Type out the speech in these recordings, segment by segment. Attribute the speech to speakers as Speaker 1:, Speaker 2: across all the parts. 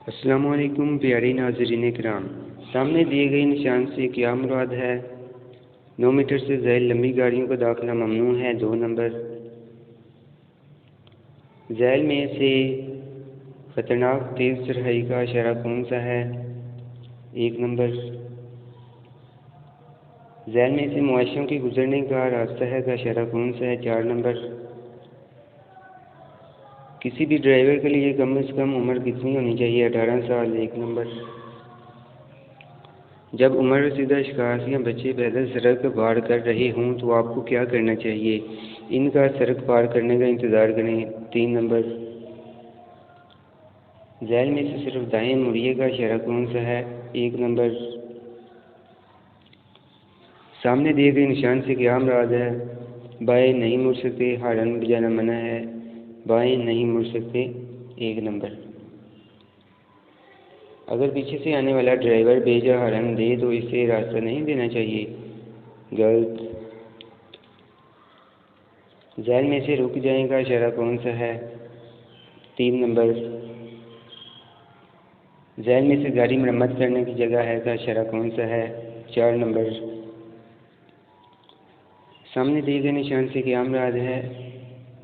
Speaker 1: السلام علیکم پیارے ناظرین کرام، سامنے دیے گئے نشان سے کیا مراد ہے؟ 9 میٹر سے زائد لمبی گاڑیوں کا داخلہ ممنوع ہے 2 نمبر۔ ذیل میں سے خطرناک تیز چڑھائی کا اشارہ کون سا ہے؟ 1 نمبر۔ ذیل میں سے معاشوں کے گزرنے کا راستہ ہے کا اشارہ کون سا ہے؟ 4 نمبر۔ کسی بھی ڈرائیور کے لیے کم از کم عمر کتنی ہونی چاہیے؟ 18 سال 1 نمبر۔ جب عمر رسیدہ اشخاص یا بچے پیدل سڑک پار کر رہے ہوں تو آپ کو کیا کرنا چاہیے؟ ان کا سڑک پار کرنے کا انتظار کریں 3 نمبر۔ ذیل میں سے صرف دائیں مڑیے کا اشارہ کون سا ہے؟ 1 نمبر۔ سامنے دیے گئے نشان سے کیا مراد ہے؟ بائیں نہیں مڑ سکتے، ہارن بجانا منع ہے، بائیں نہیں مڑ سکتے 1 نمبر۔ اگر پیچھے سے آنے والا ڈرائیور بے جا ہارن دے تو اسے راستہ نہیں دینا چاہیے، غلط۔ ذیل میں سے رک جائیں کا اشارہ کون سا ہے؟ 3 نمبر۔ ذیل میں سے گاڑی مرمت کرنے کی جگہ ہے کا اشارہ کون سا ہے؟ 4 نمبر۔ سامنے دیے گئے نشان سے کیا مراد ہے؟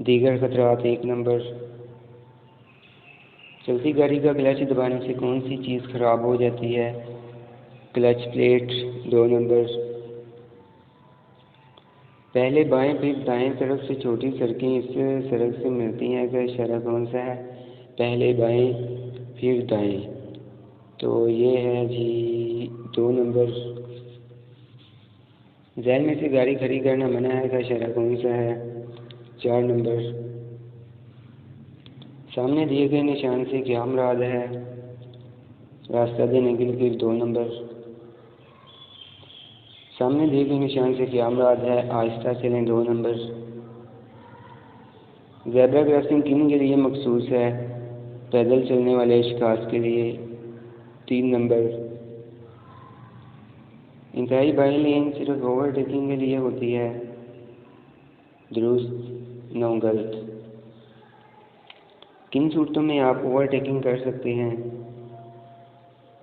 Speaker 1: دیگر خطرات 1 نمبر۔ چلتی گاڑی کا کلچ دبانے سے کون سی چیز خراب ہو جاتی ہے؟ Clutch plate 2 number. پہلے بائیں پھر دائیں طرف سے چھوٹی سڑکیں اس سڑک سے ملتی ہیں کا اشارہ کون سا ہے؟ پہلے بائیں پھر دائیں، تو یہ ہے جی 2 نمبر۔ ذیل میں سے گاڑی کھڑی کرنا منع ہے کا اشارہ کون سا ہے؟ 4 نمبر۔ سامنے دیے گئے نشان سے کیا مراد ہے؟ راستہ دینے کے لیے 2 نمبر۔ سامنے دیے گئے نشان سے کیا مراد ہے؟ آہستہ چلیں 2 نمبر۔ زیبرا کراسنگ کن کے لیے مخصوص ہے؟ پیدل چلنے والے اشخاص کے لیے 3 نمبر۔ انتہائی بائیں لین صرف اوور ٹیکنگ کے لیے ہوتی ہے، درست 9 غلط۔ کن صورتوں میں آپ اوور ٹیکنگ کر سکتے ہیں؟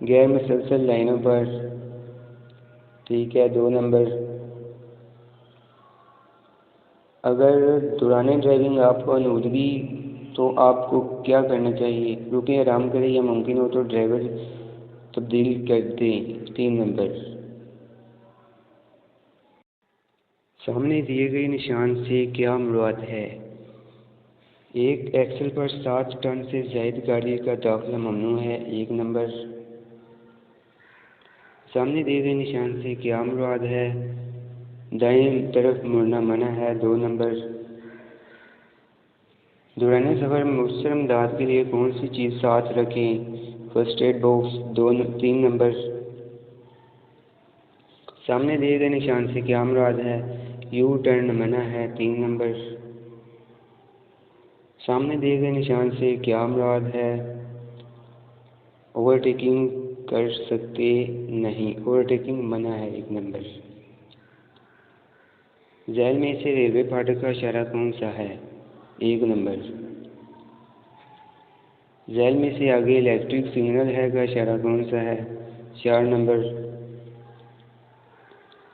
Speaker 1: غیر مسلسل لائنوں پر، ٹھیک ہے 2 نمبر۔ اگر دوران ڈرائیونگ آپ کو آلودگی تو آپ کو کیا کرنا چاہیے؟ رکیں، آرام کریں یا ممکن ہو تو ڈرائیور تبدیل کر دیں 3 نمبر۔ سامنے دیے گئے نشان سے کیا مراد ہے؟ ایک ایکسل پر 7 ٹن سے زائد گاڑی کا داخلہ ممنوع ہے 1 نمبر۔ سامنے دیے گئے نشان سے کیا مراد ہے؟ دائیں طرف مڑنا منع ہے 2 نمبر۔ دوران سفر مؤثر امداد کے لیے کون سی چیز ساتھ رکھیں؟ First aid box 3 number. سامنے دیے گئے نشان سے کیا مراد ہے؟ یو ٹرن منع ہے 3 نمبر۔ سامنے دیے گئے نشان سے کیا مراد ہے؟ اوور ٹیکنگ کر سکتے نہیں، اوور ٹیکنگ منع ہے 1 نمبر۔ ذیل میں سے ریلوے پھاٹک کا اشارہ کون سا ہے؟ 1 نمبر۔ ذیل میں سے آگے الیکٹرک سگنل ہے کا اشارہ کون سا ہے؟ 4 نمبر۔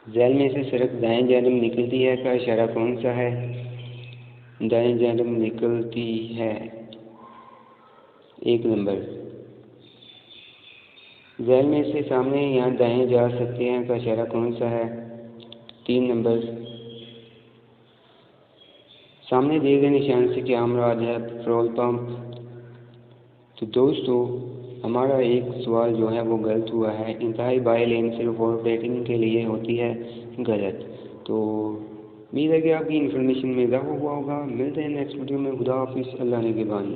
Speaker 1: ذیل میں سے سڑک دائیں جانب نکلتی ہے کا اشارہ کون سا ہے؟ دائیں جانب نکلتی ہے 1 نمبر۔ ذیل میں سے سامنے یا دائیں جا سکتے ہیں کا اشارہ کون سا ہے؟ 3 نمبر۔ سامنے دیے گئے نشان سے کیا مراد ہے؟ Petrol pump. تو دوستو ہمارا ایک سوال جو ہے وہ غلط ہوا ہے، انتہائی بائیں لین صرف اوور ٹیکنگ کے لیے ہوتی ہے، غلط۔ تو امید ہے کہ آپ کی انفارمیشن میں اضافہ ہوا ہوگا۔ ملتے ہیں نیکسٹ ویڈیو میں۔ خدا حافظ، اللہ نگہبان۔